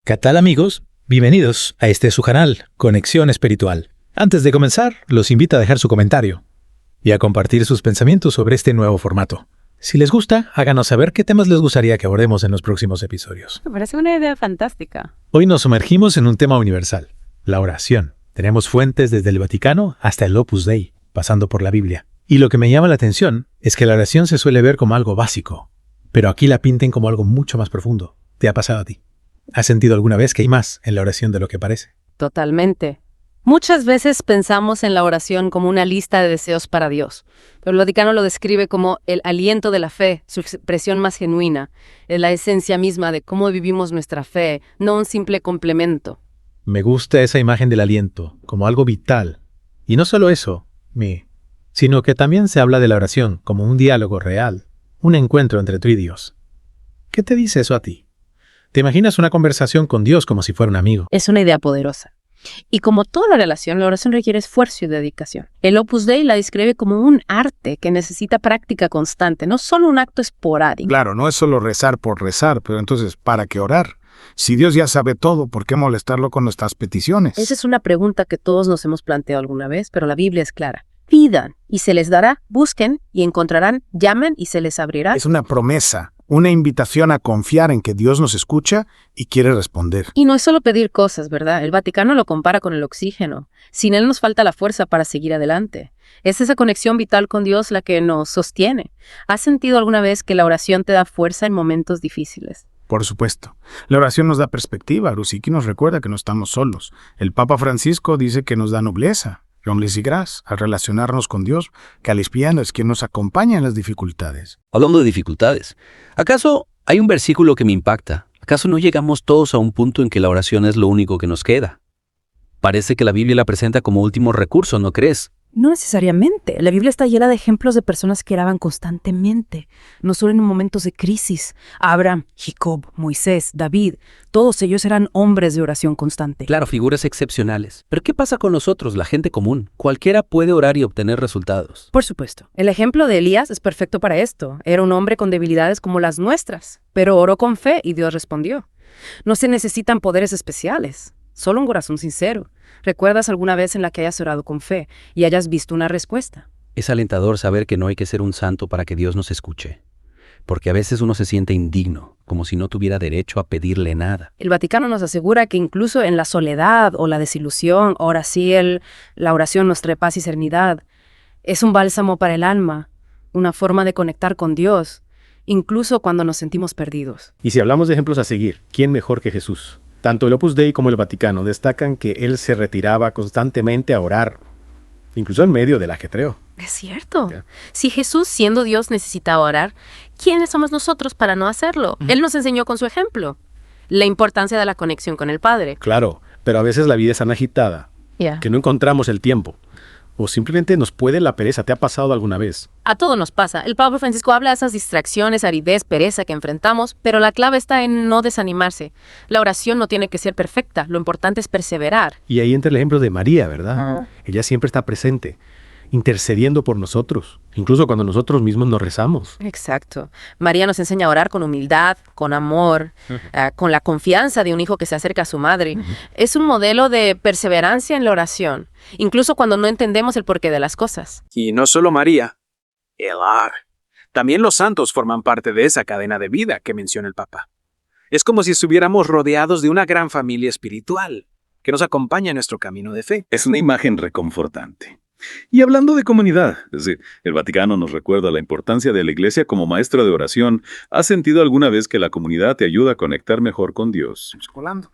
¿Qué tal, amigos? Bienvenidos a este su canal, Conexión Espiritual. Antes de comenzar, los invito a dejar su comentario y a compartir sus pensamientos sobre este nuevo formato. Si les gusta, háganos saber qué temas les gustaría que abordemos en los próximos episodios. Me parece una idea fantástica. Hoy nos sumergimos en un tema universal, la oración. Tenemos fuentes desde el Vaticano hasta el Opus Dei, pasando por la Biblia. Y lo que me llama la atención es que la oración se suele ver como algo básico, pero aquí la pinten como algo mucho más profundo. ¿Te ha pasado a ti? ¿Has sentido alguna vez que hay más en la oración de lo que parece? Totalmente. Muchas veces pensamos en la oración como una lista de deseos para Dios, pero el Vaticano lo describe como el aliento de la fe, su expresión más genuina, es la esencia misma de cómo vivimos nuestra fe, no un simple complemento. Me gusta esa imagen del aliento, como algo vital. Y no solo eso, sino que también se habla de la oración como un diálogo real, un encuentro entre tú y Dios. ¿Qué te dice eso a ti? ¿Te imaginas una conversación con Dios como si fuera un amigo? Es una idea poderosa. Y como toda la relación, la oración requiere esfuerzo y dedicación. El Opus Dei la describe como un arte que necesita práctica constante, no solo un acto esporádico. Claro, no es solo rezar por rezar, pero entonces, ¿para qué orar? Si Dios ya sabe todo, ¿por qué molestarlo con nuestras peticiones? Esa es una pregunta que todos nos hemos planteado alguna vez, pero la Biblia es clara. Pidan y se les dará, busquen y encontrarán, llamen y se les abrirá. Es una promesa, una invitación a confiar en que Dios nos escucha y quiere responder. Y no es solo pedir cosas, ¿verdad? El Vaticano lo compara con el oxígeno. Sin él nos falta la fuerza para seguir adelante. Es esa conexión vital con Dios la que nos sostiene. ¿Has sentido alguna vez que la oración te da fuerza en momentos difíciles? Por supuesto. La oración nos da perspectiva, Rusiki nos recuerda que no estamos solos. El Papa Francisco dice que nos da nobleza. Lonlis y Gras, al relacionarnos con Dios, que al espiano es quien nos acompaña en las dificultades. Hablando de dificultades, ¿acaso hay un versículo que me impacta? ¿Acaso no llegamos todos a un punto en que la oración es lo único que nos queda? Parece que la Biblia la presenta como último recurso, ¿no crees? No necesariamente. La Biblia está llena de ejemplos de personas que oraban constantemente, no solo en momentos de crisis. Abraham, Jacob, Moisés, David, todos ellos eran hombres de oración constante. Claro, figuras excepcionales. Pero ¿qué pasa con nosotros, la gente común? Cualquiera puede orar y obtener resultados. Por supuesto. El ejemplo de Elías es perfecto para esto. Era un hombre con debilidades como las nuestras, pero oró con fe y Dios respondió. No se necesitan poderes especiales, solo un corazón sincero. ¿Recuerdas alguna vez en la que hayas orado con fe y hayas visto una respuesta? Es alentador saber que no hay que ser un santo para que Dios nos escuche. Porque a veces uno se siente indigno, como si no tuviera derecho a pedirle nada. El Vaticano nos asegura que incluso en la soledad o la desilusión, ahora sí, la oración nos trae paz y serenidad. Es un bálsamo para el alma, una forma de conectar con Dios, incluso cuando nos sentimos perdidos. Y si hablamos de ejemplos a seguir, ¿quién mejor que Jesús? Tanto el Opus Dei como el Vaticano destacan que él se retiraba constantemente a orar, incluso en medio del ajetreo. Es cierto. Si Jesús, siendo Dios, necesitaba orar, ¿quiénes somos nosotros para no hacerlo? Él nos enseñó con su ejemplo la importancia de la conexión con el Padre. Claro, pero a veces la vida es tan agitada que no encontramos el tiempo. O simplemente nos puede la pereza. ¿Te ha pasado alguna vez? A todo nos pasa. El Papa Francisco habla de esas distracciones, aridez, pereza que enfrentamos, pero la clave está en no desanimarse. La oración no tiene que ser perfecta, lo importante es perseverar. Y ahí entra el ejemplo de María, ¿verdad? Ella siempre está presente, intercediendo por nosotros, incluso cuando nosotros mismos nos rezamos. Exacto. María nos enseña a orar con humildad, con amor, con la confianza de un hijo que se acerca a su madre. Es un modelo de perseverancia en la oración, incluso cuando no entendemos el porqué de las cosas. Y no solo María, también los santos forman parte de esa cadena de vida que menciona el Papa. Es como si estuviéramos rodeados de una gran familia espiritual que nos acompaña en nuestro camino de fe. Es una imagen reconfortante. Y hablando de comunidad, es decir, el Vaticano nos recuerda la importancia de la Iglesia como maestra de oración. ¿Has sentido alguna vez que la comunidad te ayuda a conectar mejor con Dios? Colando.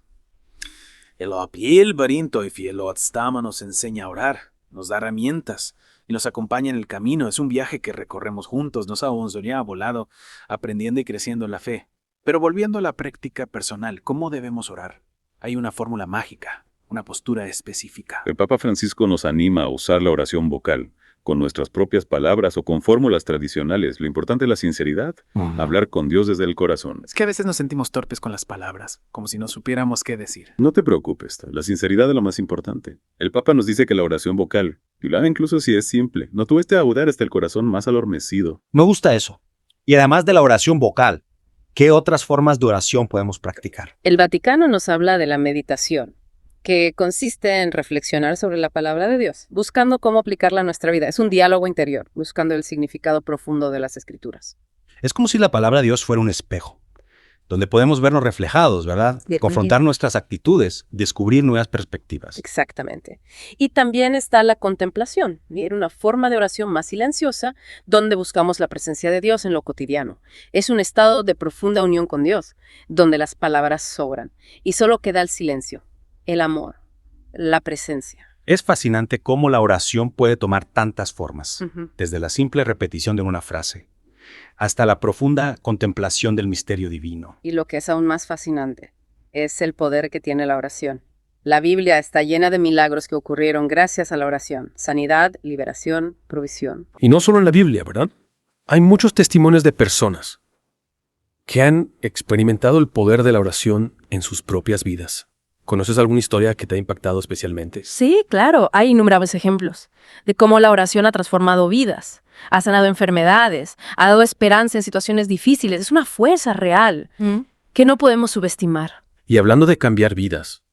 El Barinto y Fielostama nos enseña a orar, nos da herramientas y nos acompaña en el camino. Es un viaje que recorremos juntos, nos ha volado, aprendiendo y creciendo en la fe. Pero volviendo a la práctica personal, ¿cómo debemos orar? Hay una fórmula mágica, una postura específica. El Papa Francisco nos anima a usar la oración vocal, con nuestras propias palabras o con fórmulas tradicionales. Lo importante es la sinceridad, hablar con Dios desde el corazón. Es que a veces nos sentimos torpes con las palabras, como si no supiéramos qué decir. No te preocupes, la sinceridad es lo más importante. El Papa nos dice que la oración vocal, y lo haga incluso si es simple, no tuve audar hasta el corazón más adormecido. Me gusta eso. Y además de la oración vocal, ¿Qué otras formas de oración podemos practicar? El Vaticano nos habla de la meditación, que consiste en reflexionar sobre la palabra de Dios, buscando cómo aplicarla a nuestra vida. Es un diálogo interior, buscando el significado profundo de las Escrituras. Es como si la palabra de Dios fuera un espejo, donde podemos vernos reflejados, ¿verdad? Confrontar nuestras actitudes, descubrir nuevas perspectivas. Exactamente. Y también está la contemplación, era una forma de oración más silenciosa, donde buscamos la presencia de Dios en lo cotidiano. Es un estado de profunda unión con Dios, donde las palabras sobran y solo queda el silencio, el amor, la presencia. Es fascinante cómo la oración puede tomar tantas formas, Ujú. desde la simple repetición de una frase, hasta la profunda contemplación del misterio divino. Y lo que es aún más fascinante es el poder que tiene la oración. La Biblia está llena de milagros que ocurrieron gracias a la oración. Sanidad, liberación, provisión. Y no solo en la Biblia, ¿verdad? Hay muchos testimonios de personas que han experimentado el poder de la oración en sus propias vidas. ¿Conoces alguna historia que te ha impactado especialmente? Sí, claro, hay innumerables ejemplos de cómo la oración ha transformado vidas, ha sanado enfermedades, ha dado esperanza en situaciones difíciles. Es una fuerza real que no podemos subestimar. Y hablando de cambiar vidas,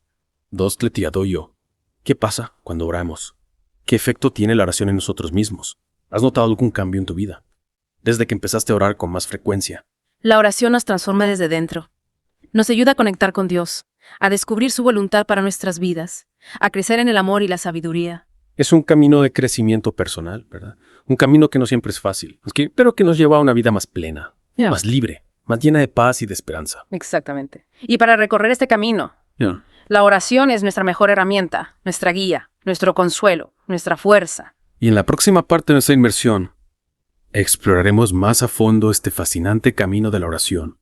yo, ¿qué pasa cuando oramos? ¿Qué efecto tiene la oración en nosotros mismos? ¿Has notado algún cambio en tu vida desde que empezaste a orar con más frecuencia? La oración nos transforma desde dentro. Nos ayuda a conectar con Dios, a descubrir su voluntad para nuestras vidas, a crecer en el amor y la sabiduría. Es un camino de crecimiento personal, ¿verdad? Un camino que no siempre es fácil, pero que nos lleva a una vida más plena, más libre, más llena de paz y de esperanza. Exactamente. Y para recorrer este camino, la oración es nuestra mejor herramienta, nuestra guía, nuestro consuelo, nuestra fuerza. Y en la próxima parte de nuestra inmersión, exploraremos más a fondo este fascinante camino de la oración.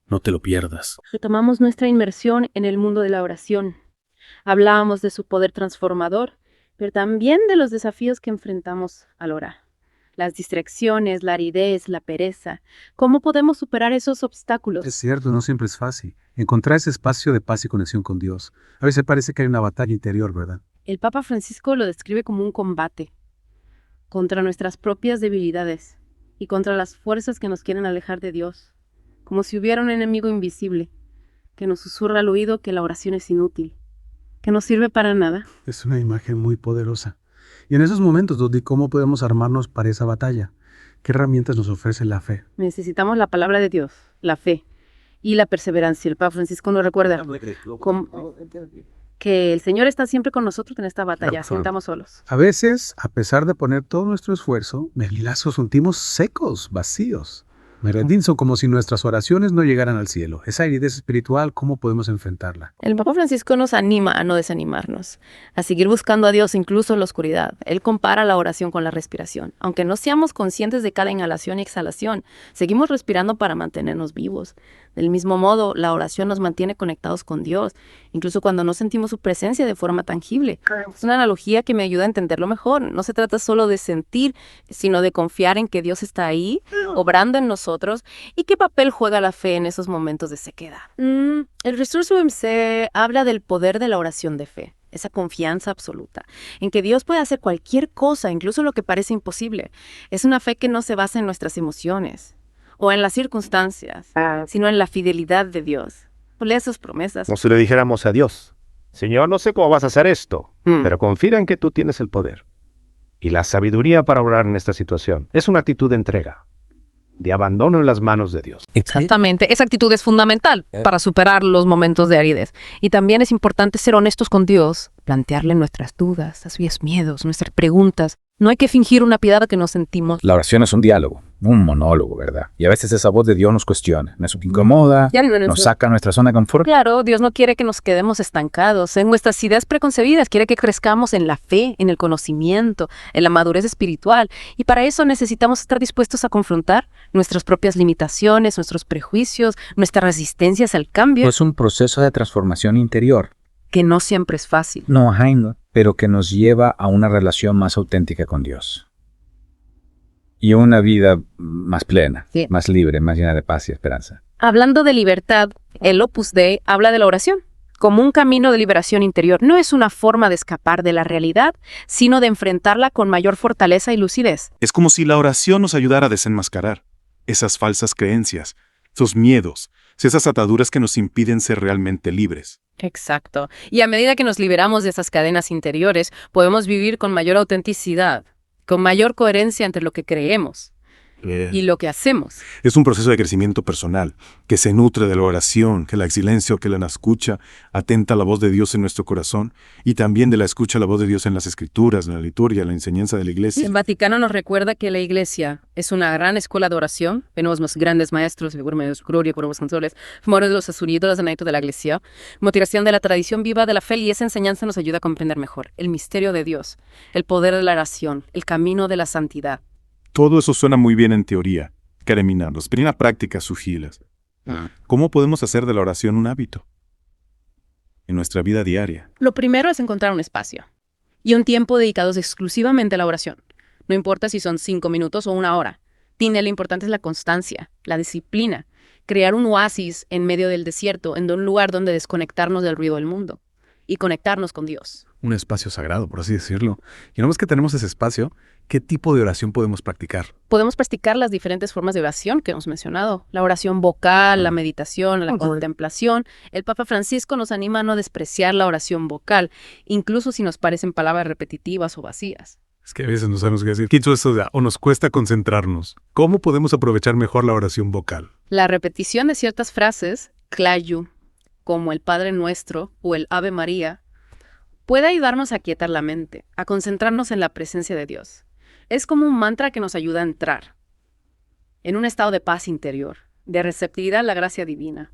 No te lo pierdas. Retomamos nuestra inmersión en el mundo de la oración. Hablábamos de su poder transformador, pero también de los desafíos que enfrentamos al orar. Las distracciones, la aridez, la pereza. ¿Cómo podemos superar esos obstáculos? Es cierto, no siempre es fácil. Encontrar ese espacio de paz y conexión con Dios. A veces parece que hay una batalla interior, ¿verdad? El Papa Francisco lo describe como un combate contra nuestras propias debilidades y contra las fuerzas que nos quieren alejar de Dios, como si hubiera un enemigo invisible que nos susurra al oído que la oración es inútil, que no sirve para nada. Es una imagen muy poderosa. Y en esos momentos, Dodi, ¿cómo podemos armarnos para esa batalla? ¿Qué herramientas nos ofrece la fe? Necesitamos la palabra de Dios, la fe y la perseverancia. El Papa Francisco nos recuerda que el Señor está siempre con nosotros en esta batalla, Claro. no estamos solos. A veces, a pesar de poner todo nuestro esfuerzo, nos sentimos secos, vacíos. Son como si nuestras oraciones no llegaran al cielo. Esa aridez espiritual, ¿cómo podemos enfrentarla? El Papa Francisco nos anima a no desanimarnos, a seguir buscando a Dios incluso en la oscuridad. Él compara la oración con la respiración. Aunque no seamos conscientes de cada inhalación y exhalación, seguimos respirando para mantenernos vivos. Del mismo modo, la oración nos mantiene conectados con Dios, incluso cuando no sentimos su presencia de forma tangible. Es una analogía que me ayuda a entenderlo mejor. No se trata solo de sentir, sino de confiar en que Dios está ahí, obrando en nosotros. ¿Y qué papel juega la fe en esos momentos de sequedad? El Resource UMC habla del poder de la oración de fe. Esa confianza absoluta en que Dios puede hacer cualquier cosa, incluso lo que parece imposible. Es una fe que no se basa en nuestras emociones o en las circunstancias, sino en la fidelidad de Dios. Lea sus promesas. Como si le dijéramos a Dios, Señor, no sé cómo vas a hacer esto, pero confía en que tú tienes el poder y la sabiduría para orar en esta situación. Es una actitud de entrega, de abandono en las manos de Dios. Exactamente, esa actitud es fundamental para superar los momentos de aridez. Y también es importante ser honestos con Dios, plantearle nuestras dudas, sus miedos, nuestras preguntas. No hay que fingir una piedad que no sentimos. La oración es un diálogo, un monólogo, ¿verdad? Y a veces esa voz de Dios nos cuestiona, nos incomoda, nos saca de nuestra zona de confort. Claro, Dios no quiere que nos quedemos estancados en nuestras ideas preconcebidas, quiere que crezcamos en la fe, en el conocimiento, en la madurez espiritual. Y para eso necesitamos estar dispuestos a confrontar nuestras propias limitaciones, nuestros prejuicios, nuestras resistencias al cambio. Es un proceso de transformación interior. Que no siempre es fácil. No, pero que nos lleva a una relación más auténtica con Dios. Y una vida más plena, más libre, más llena de paz y esperanza. Hablando de libertad, el Opus Dei habla de la oración como un camino de liberación interior. No es una forma de escapar de la realidad, sino de enfrentarla con mayor fortaleza y lucidez. Es como si la oración nos ayudara a desenmascarar esas falsas creencias, esos miedos, esas ataduras que nos impiden ser realmente libres. Exacto. Y a medida que nos liberamos de esas cadenas interiores, podemos vivir con mayor autenticidad, con mayor coherencia entre lo que creemos y lo que hacemos. Es un proceso de crecimiento personal, que se nutre de la oración, que la silencio, que la escucha atenta a la voz de Dios en nuestro corazón y también de la escucha a la voz de Dios en las Escrituras, en la liturgia, en la enseñanza de la Iglesia. El Vaticano nos recuerda que la Iglesia es una gran escuela de oración. Tenemos los grandes maestros, gloria por los consoles, modelos asumidos en de la Iglesia, motivación de la tradición viva de la fe, y esa enseñanza nos ayuda a comprender mejor el misterio de Dios, el poder de la oración, el camino de la santidad. Todo eso suena muy bien en teoría, caminarlos, pero en la práctica sugilas. ¿Cómo podemos hacer de la oración un hábito en nuestra vida diaria? Lo primero es encontrar un espacio y un tiempo dedicados exclusivamente a la oración. No importa si son 5 minutos o 1 hora. Lo importante es la constancia, la disciplina, crear un oasis en medio del desierto, en un lugar donde desconectarnos del ruido del mundo y conectarnos con Dios. Un espacio sagrado, por así decirlo. Y una vez que tenemos ese espacio, ¿qué tipo de oración podemos practicar? Podemos practicar las diferentes formas de oración que hemos mencionado. La oración vocal, la meditación, la contemplación. El Papa Francisco nos anima a no despreciar la oración vocal, incluso si nos parecen palabras repetitivas o vacías. Es que a veces no sabemos qué decir. Quito eso o nos cuesta concentrarnos. ¿Cómo podemos aprovechar mejor la oración vocal? La repetición de ciertas frases, clayu, como el Padre Nuestro o el Ave María, puede ayudarnos a aquietar la mente, a concentrarnos en la presencia de Dios. Es como un mantra que nos ayuda a entrar en un estado de paz interior, de receptividad a la gracia divina.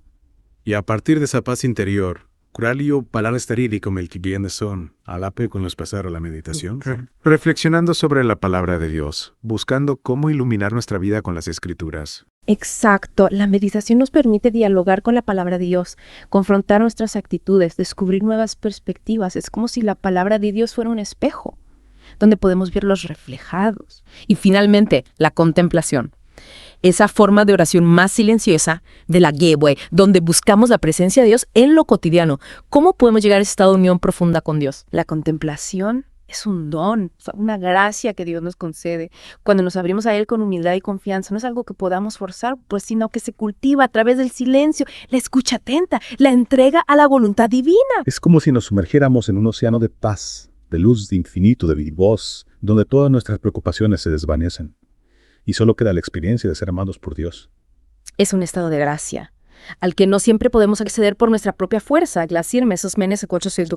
Y a partir de esa paz interior, curalio palabras estarili como el que son, alape con los pasar a la meditación. Reflexionando sobre la palabra de Dios, buscando cómo iluminar nuestra vida con las Escrituras. Exacto, la meditación nos permite dialogar con la palabra de Dios, confrontar nuestras actitudes, descubrir nuevas perspectivas. Es como si la palabra de Dios fuera un espejo, donde podemos verlos reflejados. Y finalmente, la contemplación. Esa forma de oración más silenciosa de la Gebwe, donde buscamos la presencia de Dios en lo cotidiano. ¿Cómo podemos llegar a ese estado de unión profunda con Dios? La contemplación es un don, una gracia que Dios nos concede. Cuando nos abrimos a Él con humildad y confianza, no es algo que podamos forzar, pues, sino que se cultiva a través del silencio, la escucha atenta, la entrega a la voluntad divina. Es como si nos sumergiéramos en un océano de paz, de luz, de infinito, de voz, donde todas nuestras preocupaciones se desvanecen. Y solo queda la experiencia de ser amados por Dios. Es un estado de gracia, al que no siempre podemos acceder por nuestra propia fuerza, glaciarme esos menes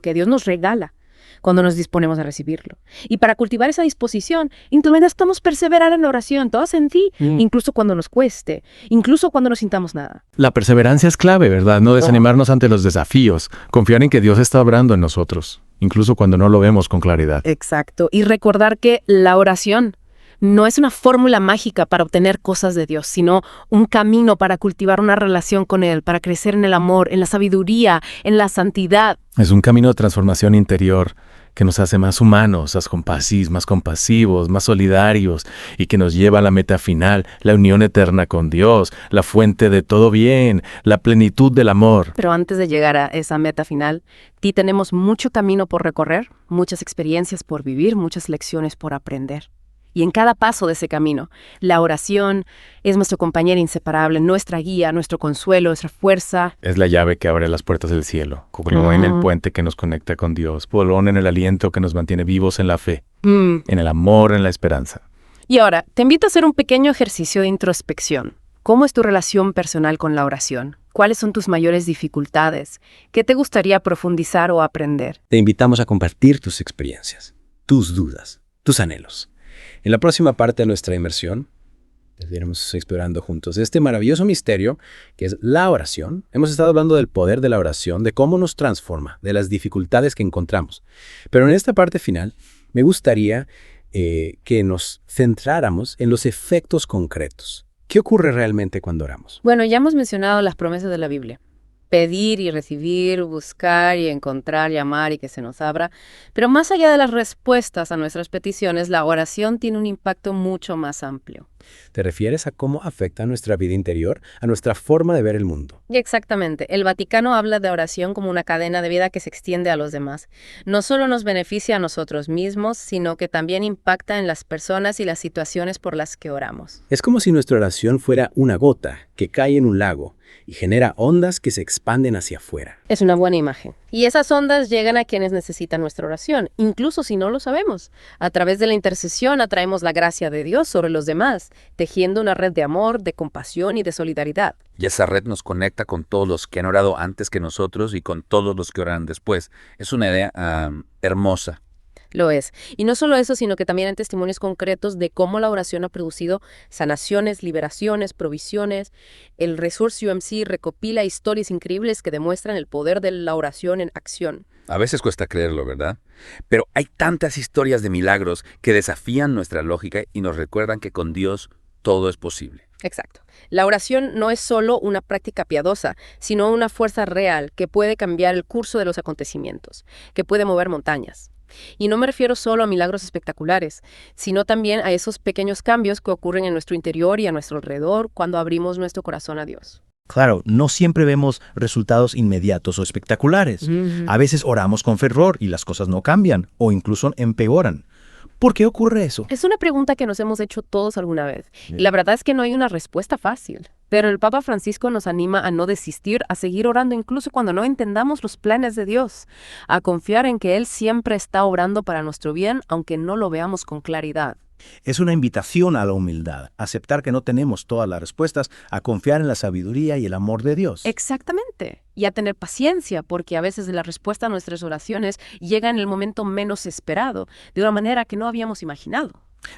que Dios nos regala cuando nos disponemos a recibirlo. Y para cultivar esa disposición, intentamos perseverar en la oración, todos en ti, incluso cuando nos cueste, incluso cuando no sintamos nada. La perseverancia es clave, ¿verdad? No desanimarnos ante los desafíos, confiar en que Dios está obrando en nosotros, incluso cuando no lo vemos con claridad. Exacto, y recordar que la oración no es una fórmula mágica para obtener cosas de Dios, sino un camino para cultivar una relación con Él, para crecer en el amor, en la sabiduría, en la santidad. Es un camino de transformación interior que nos hace más humanos, más compasivos, más solidarios y que nos lleva a la meta final, la unión eterna con Dios, la fuente de todo bien, la plenitud del amor. Pero antes de llegar a esa meta final, tenemos mucho camino por recorrer, muchas experiencias por vivir, muchas lecciones por aprender. Y en cada paso de ese camino, la oración es nuestro compañero inseparable, nuestra guía, nuestro consuelo, nuestra fuerza. Es la llave que abre las puertas del cielo, como en el puente que nos conecta con Dios, polón en el aliento que nos mantiene vivos en la fe, en el amor, en la esperanza. Y ahora, te invito a hacer un pequeño ejercicio de introspección. ¿Cómo es tu relación personal con la oración? ¿Cuáles son tus mayores dificultades? ¿Qué te gustaría profundizar o aprender? Te invitamos a compartir tus experiencias, tus dudas, tus anhelos. En la próxima parte de nuestra inmersión, estaremos explorando juntos este maravilloso misterio que es la oración. Hemos estado hablando del poder de la oración, de cómo nos transforma, de las dificultades que encontramos. Pero en esta parte final, me gustaría que nos centráramos en los efectos concretos. ¿Qué ocurre realmente cuando oramos? Bueno, ya hemos mencionado las promesas de la Biblia. Pedir y recibir, buscar y encontrar, llamar y que se nos abra. Pero más allá de las respuestas a nuestras peticiones, la oración tiene un impacto mucho más amplio. ¿Te refieres a cómo afecta a nuestra vida interior, a nuestra forma de ver el mundo? Y exactamente. El Vaticano habla de oración como una cadena de vida que se extiende a los demás. No solo nos beneficia a nosotros mismos, sino que también impacta en las personas y las situaciones por las que oramos. Es como si nuestra oración fuera una gota que cae en un lago y genera ondas que se expanden hacia afuera. Es una buena imagen. Y esas ondas llegan a quienes necesitan nuestra oración, incluso si no lo sabemos. A través de la intercesión atraemos la gracia de Dios sobre los demás, tejiendo una red de amor, de compasión y de solidaridad. Y esa red nos conecta con todos los que han orado antes que nosotros y con todos los que orarán después. Es una idea hermosa. Lo es. Y no solo eso, sino que también hay testimonios concretos de cómo la oración ha producido sanaciones, liberaciones, provisiones. El Resource UMC recopila historias increíbles que demuestran el poder de la oración en acción. A veces cuesta creerlo, ¿verdad? Pero hay tantas historias de milagros que desafían nuestra lógica y nos recuerdan que con Dios todo es posible. Exacto. La oración no es solo una práctica piadosa, sino una fuerza real que puede cambiar el curso de los acontecimientos, que puede mover montañas. Y no me refiero solo a milagros espectaculares, sino también a esos pequeños cambios que ocurren en nuestro interior y a nuestro alrededor cuando abrimos nuestro corazón a Dios. Claro, no siempre vemos resultados inmediatos o espectaculares. A veces oramos con fervor y las cosas no cambian o incluso empeoran. ¿Por qué ocurre eso? Es una pregunta que nos hemos hecho todos alguna vez. Y la verdad es que no hay una respuesta fácil. Pero el Papa Francisco nos anima a no desistir, a seguir orando incluso cuando no entendamos los planes de Dios, a confiar en que Él siempre está obrando para nuestro bien, aunque no lo veamos con claridad. Es una invitación a la humildad, a aceptar que no tenemos todas las respuestas, a confiar en la sabiduría y el amor de Dios. Exactamente. Y a tener paciencia, porque a veces la respuesta a nuestras oraciones llega en el momento menos esperado, de una manera que no habíamos imaginado.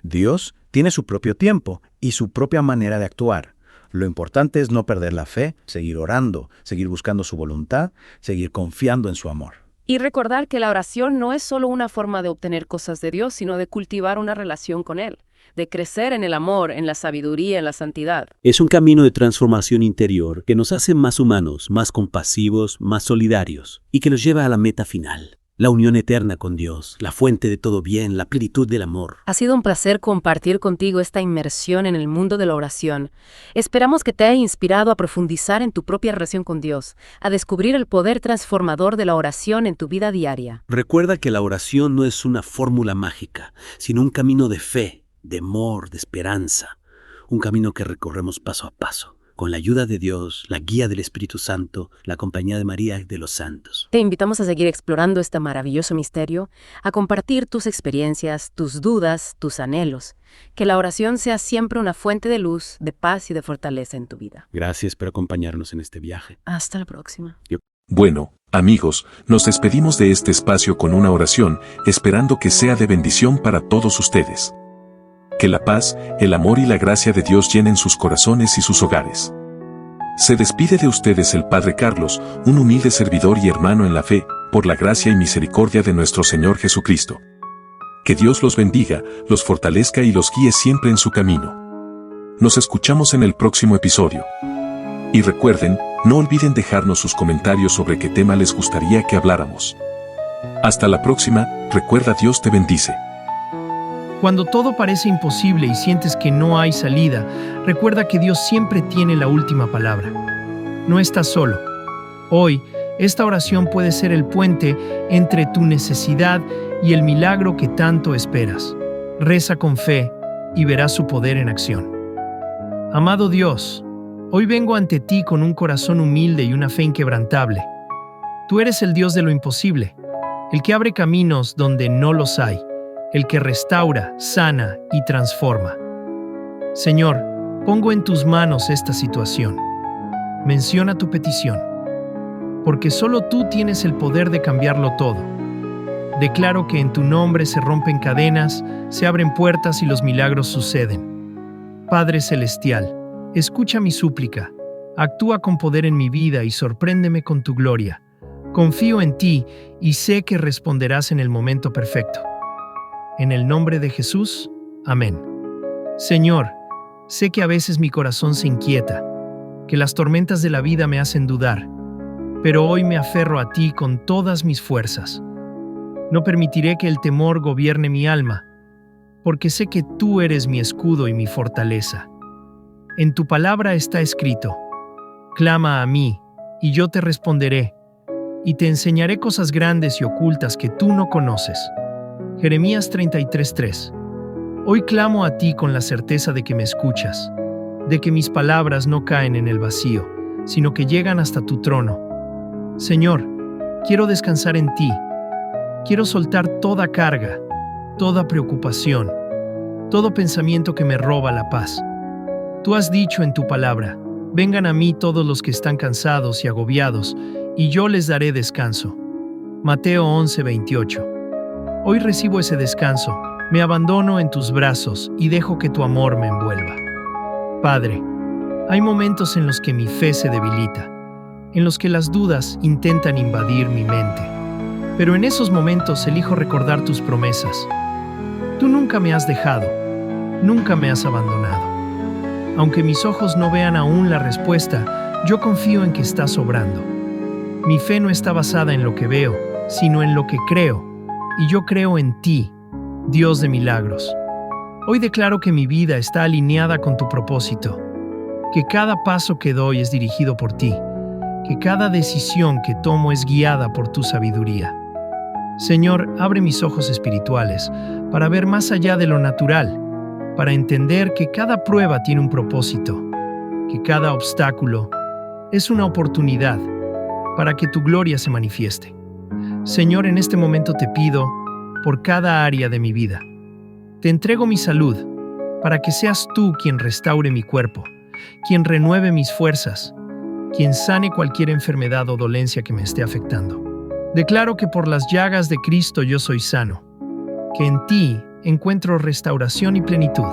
Dios tiene su propio tiempo y su propia manera de actuar. Lo importante es no perder la fe, seguir orando, seguir buscando su voluntad, seguir confiando en su amor. Y recordar que la oración no es solo una forma de obtener cosas de Dios, sino de cultivar una relación con Él, de crecer en el amor, en la sabiduría, en la santidad. Es un camino de transformación interior que nos hace más humanos, más compasivos, más solidarios y que nos lleva a la meta final. La unión eterna con Dios, la fuente de todo bien, la plenitud del amor. Ha sido un placer compartir contigo esta inmersión en el mundo de la oración. Esperamos que te haya inspirado a profundizar en tu propia relación con Dios, a descubrir el poder transformador de la oración en tu vida diaria. Recuerda que la oración no es una fórmula mágica, sino un camino de fe, de amor, de esperanza. Un camino que recorremos paso a paso, con la ayuda de Dios, la guía del Espíritu Santo, la compañía de María y de los santos. Te invitamos a seguir explorando este maravilloso misterio, a compartir tus experiencias, tus dudas, tus anhelos. Que la oración sea siempre una fuente de luz, de paz y de fortaleza en tu vida. Gracias por acompañarnos en este viaje. Hasta la próxima. Bueno, amigos, nos despedimos de este espacio con una oración, esperando que sea de bendición para todos ustedes. Que la paz, el amor y la gracia de Dios llenen sus corazones y sus hogares. Se despide de ustedes el Padre Carlos, un humilde servidor y hermano en la fe, por la gracia y misericordia de nuestro Señor Jesucristo. Que Dios los bendiga, los fortalezca y los guíe siempre en su camino. Nos escuchamos en el próximo episodio. Y recuerden, no olviden dejarnos sus comentarios sobre qué tema les gustaría que habláramos. Hasta la próxima, recuerda Dios te bendice. Cuando todo parece imposible y sientes que no hay salida, recuerda que Dios siempre tiene la última palabra. No estás solo. Hoy, esta oración puede ser el puente entre tu necesidad y el milagro que tanto esperas. Reza con fe y verás su poder en acción. Amado Dios, hoy vengo ante ti con un corazón humilde y una fe inquebrantable. Tú eres el Dios de lo imposible, el que abre caminos donde no los hay, el que restaura, sana y transforma. Señor, pongo en tus manos esta situación. Menciona tu petición, porque solo tú tienes el poder de cambiarlo todo. Declaro que en tu nombre se rompen cadenas, se abren puertas y los milagros suceden. Padre Celestial, escucha mi súplica, actúa con poder en mi vida y sorpréndeme con tu gloria. Confío en ti y sé que responderás en el momento perfecto. En el nombre de Jesús, amén. Señor, sé que a veces mi corazón se inquieta, que las tormentas de la vida me hacen dudar, pero hoy me aferro a ti con todas mis fuerzas. No permitiré que el temor gobierne mi alma. porque sé que tú eres mi escudo y mi fortaleza. En tu palabra está escrito: clama a mí, y yo te responderé, y te enseñaré cosas grandes y ocultas que tú no conoces. Jeremías 33:3. Hoy clamo a ti con la certeza de que me escuchas, de que mis palabras no caen en el vacío, sino que llegan hasta tu trono. Señor, quiero descansar en ti. Quiero soltar toda carga, toda preocupación, todo pensamiento que me roba la paz. Tú has dicho en tu palabra: vengan a mí todos los que están cansados y agobiados, y yo les daré descanso. Mateo 11:28. Hoy recibo ese descanso, me abandono en tus brazos y dejo que tu amor me envuelva. Padre, hay momentos en los que mi fe se debilita, en los que las dudas intentan invadir mi mente. Pero en esos momentos elijo recordar tus promesas. Tú nunca me has dejado, nunca me has abandonado. Aunque mis ojos no vean aún la respuesta, yo confío en que estás obrando. Mi fe no está basada en lo que veo, sino en lo que creo, y yo creo en ti, Dios de milagros. Hoy declaro que mi vida está alineada con tu propósito, que cada paso que doy es dirigido por ti, que cada decisión que tomo es guiada por tu sabiduría. Señor, abre mis ojos espirituales para ver más allá de lo natural, para entender que cada prueba tiene un propósito, que cada obstáculo es una oportunidad para que tu gloria se manifieste. Señor, en este momento te pido por cada área de mi vida. Te entrego mi salud para que seas tú quien restaure mi cuerpo, quien renueve mis fuerzas, quien sane cualquier enfermedad o dolencia que me esté afectando. Declaro que por las llagas de Cristo yo soy sano, que en ti encuentro restauración y plenitud.